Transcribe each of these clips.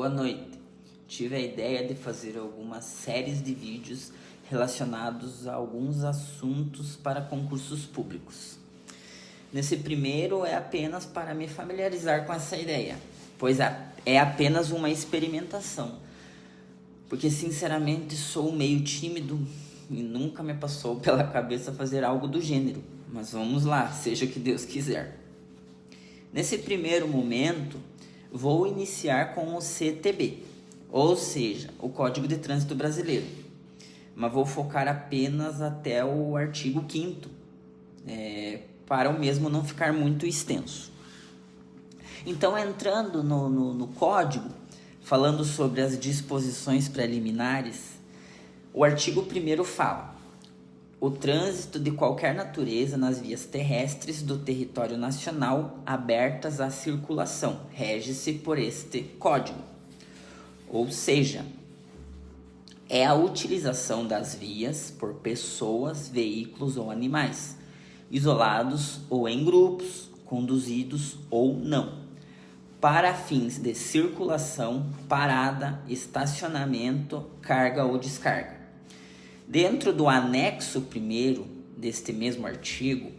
Boa noite. Tive a ideia de fazer algumas séries de vídeos relacionados a alguns assuntos para concursos públicos. Nesse primeiro é apenas para me familiarizar com essa ideia, pois é apenas uma experimentação, porque sinceramente sou meio tímido e nunca me passou pela cabeça fazer algo do gênero, mas vamos lá, seja o que Deus quiser. Nesse primeiro momento, vou iniciar com o CTB, ou seja, o Código de Trânsito Brasileiro, mas vou focar apenas até o artigo 5º, para o mesmo não ficar muito extenso. Então, entrando no código, falando sobre as disposições preliminares, o artigo 1º fala: o trânsito de qualquer natureza nas vias terrestres do território nacional abertas à circulação rege-se por este código. Ou seja, é a utilização das vias por pessoas, veículos ou animais, isolados ou em grupos, conduzidos ou não, para fins de circulação, parada, estacionamento, carga ou descarga. Dentro do anexo 1º deste mesmo artigo,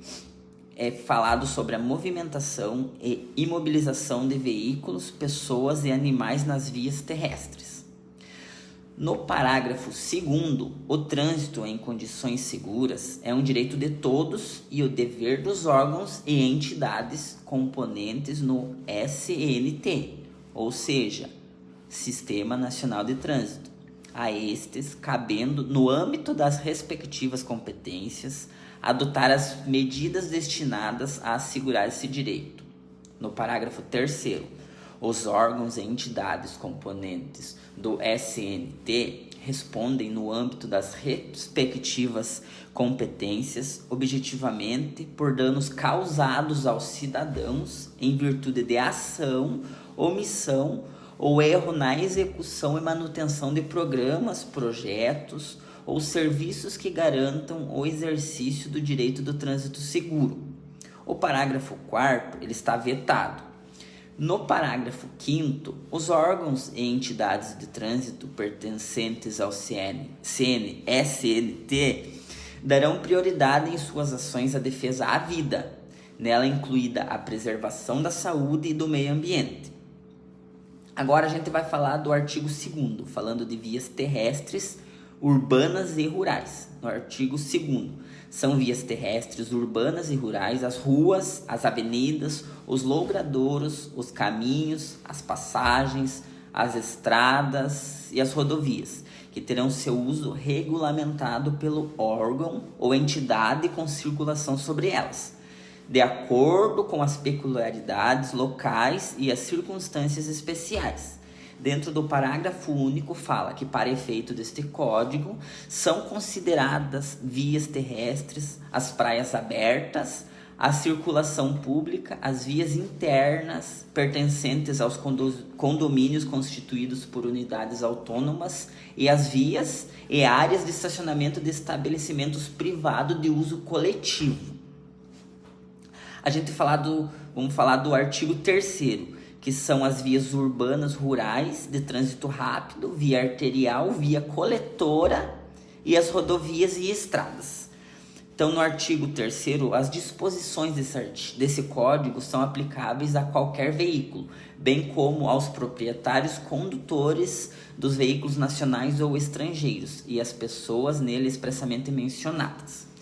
é falado sobre a movimentação e imobilização de veículos, pessoas e animais nas vias terrestres. No parágrafo 2º, o trânsito em condições seguras é um direito de todos e o dever dos órgãos e entidades componentes no SNT, ou seja, Sistema Nacional de Trânsito, a estes cabendo, no âmbito das respectivas competências, adotar as medidas destinadas a assegurar esse direito. No parágrafo 3º, os órgãos e entidades componentes do SNT respondem no âmbito das respectivas competências, objetivamente, por danos causados aos cidadãos em virtude de ação, omissão ou erro na execução e manutenção de programas, projetos ou serviços que garantam o exercício do direito do trânsito seguro. O parágrafo 4º ele está vetado. No parágrafo 5º, os órgãos e entidades de trânsito pertencentes ao SNT darão prioridade em suas ações à defesa à vida, nela incluída a preservação da saúde e do meio ambiente. Agora a gente vai falar do artigo 2º, falando de vias terrestres, urbanas e rurais. No artigo 2º, são vias terrestres, urbanas e rurais, as ruas, as avenidas, os logradouros, os caminhos, as passagens, as estradas e as rodovias, que terão seu uso regulamentado pelo órgão ou entidade com circulação sobre elas, de acordo com as peculiaridades locais e as circunstâncias especiais. Dentro do parágrafo único fala que, para efeito deste código, são consideradas vias terrestres as praias abertas, a circulação pública, as vias internas pertencentes aos condomínios constituídos por unidades autônomas e as vias e áreas de estacionamento de estabelecimentos privados de uso coletivo. Vamos falar do artigo 3º, que são as vias urbanas rurais de trânsito rápido, via arterial, via coletora e as rodovias e estradas. Então, no artigo 3º, as disposições desse código são aplicáveis a qualquer veículo, bem como aos proprietários condutores dos veículos nacionais ou estrangeiros e as pessoas nele expressamente mencionadas.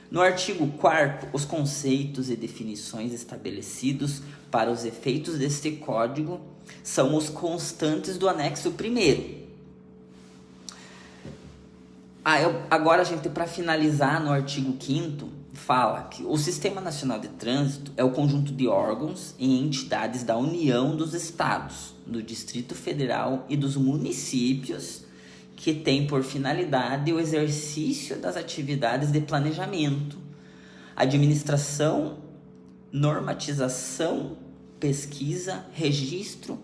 No artigo 4º, os conceitos e definições estabelecidos para os efeitos deste código são os constantes do anexo 1º. Agora, para finalizar, no artigo 5º, fala que o Sistema Nacional de Trânsito é o conjunto de órgãos e entidades da União, dos Estados, do Distrito Federal e dos municípios que tem por finalidade o exercício das atividades de planejamento, administração, normatização, pesquisa, registro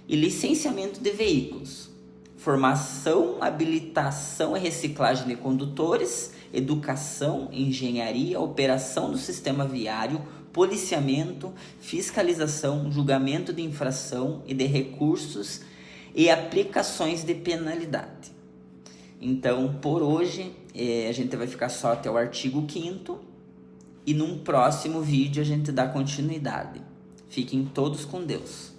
e licenciamento de veículos, formação, habilitação e reciclagem de condutores, educação, engenharia, operação do sistema viário, policiamento, fiscalização, julgamento de infração e de recursos e aplicações de penalidade. Então, por hoje, a gente vai ficar só até o artigo 5º e num próximo vídeo a gente dá continuidade. Fiquem todos com Deus.